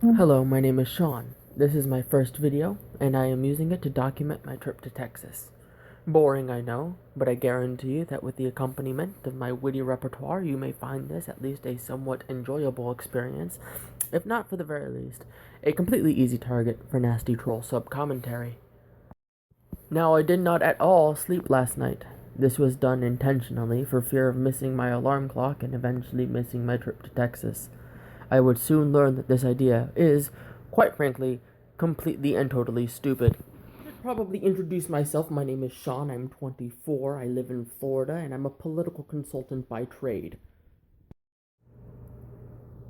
Hello, my name is Sean. This is my first video, and I am using it to document my trip to Texas. Boring, I know, but I guarantee you that with the accompaniment of my witty repertoire, you may find this at least a somewhat enjoyable experience, if not for the very least, a completely easy target for nasty troll sub-commentary. Now, I did not at all sleep last night. This was done intentionally for fear of missing my alarm clock and eventually missing my trip to Texas. I would soon learn that this idea is, quite frankly, completely and totally stupid. I should probably introduce myself. My name is Sean. I'm 24. I live in Florida, and I'm a political consultant by trade.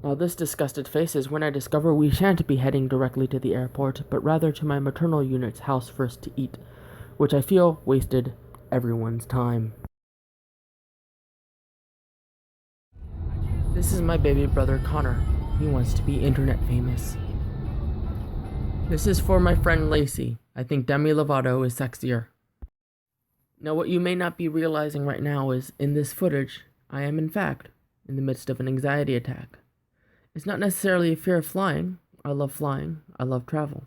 Now, this disgusted face is when I discover we shan't be heading directly to the airport, but rather to my maternal unit's house first to eat, which I feel wasted everyone's time. This is my baby brother Connor. He wants to be internet famous. This is for my friend Lacey. I think Demi Lovato is sexier. Now, what you may not be realizing right now is, in this footage, I am in fact in the midst of an anxiety attack. It's not necessarily a fear of flying. I love flying. I love travel.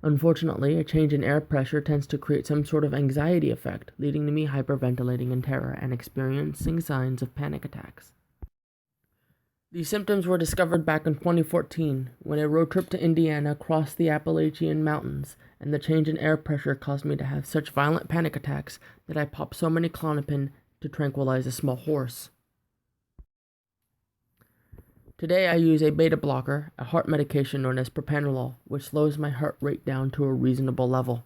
Unfortunately, a change in air pressure tends to create some sort of anxiety effect, leading to me hyperventilating in terror and experiencing signs of panic attacks. These symptoms were discovered back in 2014 when a road trip to Indiana crossed the Appalachian Mountains, and the change in air pressure caused me to have such violent panic attacks that I popped so many Klonopin to tranquilize a small horse. Today I use a beta blocker, a heart medication known as propranolol, which slows my heart rate down to a reasonable level.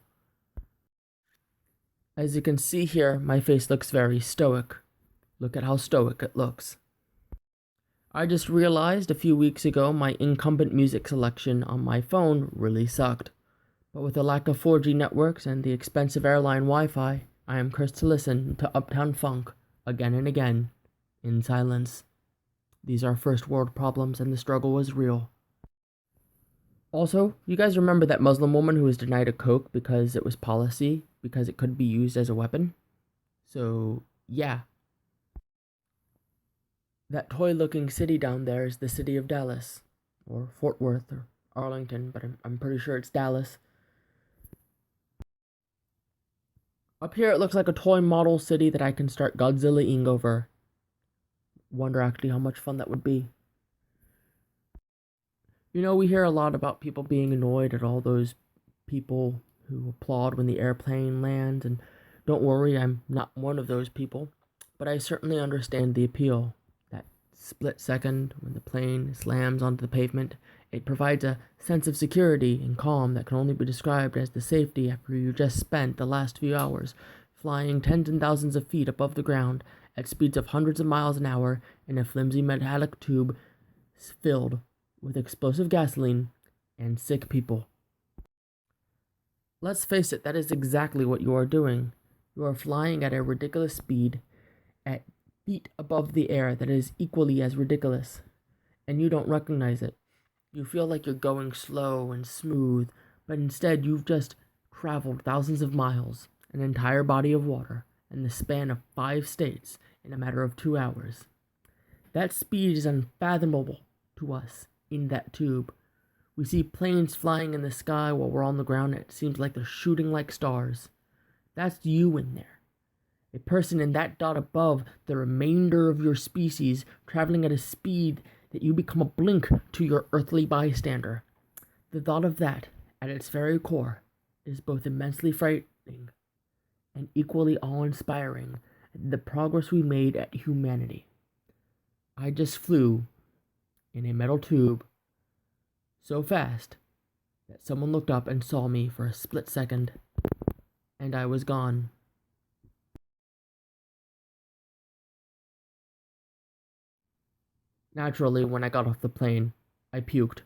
As you can see here, my face looks very stoic. Look at how stoic it looks. I just realized a few weeks ago my incumbent music selection on my phone really sucked. But with the lack of 4G networks and the expensive airline Wi-Fi, I am cursed to listen to Uptown Funk again and again, in silence. These are first world problems and the struggle was real. Also, you guys remember that Muslim woman who was denied a Coke because it was policy, because it could be used as a weapon? So, yeah. That toy-looking city down there is the city of Dallas, or Fort Worth, or Arlington, but I'm pretty sure it's Dallas. Up here it looks like a toy model city that I can start Godzilla-ing over. Wonder actually how much fun that would be. You know, we hear a lot about people being annoyed at all those people who applaud when the airplane lands, and don't worry, I'm not one of those people, but I certainly understand the appeal. That split second when the plane slams onto the pavement, it provides a sense of security and calm that can only be described as the safety after you just spent the last few hours flying tens and thousands of feet above the ground at speeds of hundreds of miles an hour in a flimsy metallic tube filled with explosive gasoline and sick people. Let's face it, that is exactly what you are doing. You are flying at a ridiculous speed, at feet above the air that is equally as ridiculous, and you don't recognize it. You feel like you're going slow and smooth, but instead you've just traveled thousands of miles, an entire body of water, and the span of 5 states in a matter of 2 hours. That speed is unfathomable to us in that tube. We see planes flying in the sky while we're on the ground, and it seems like they're shooting like stars. That's you in there. A person in that dot above the remainder of your species, traveling at a speed that you become a blink to your earthly bystander. The thought of that, at its very core, is both immensely frightening and equally awe-inspiring at the progress we made at humanity. I just flew in a metal tube so fast that someone looked up and saw me for a split second, and I was gone. Naturally, when I got off the plane, I puked.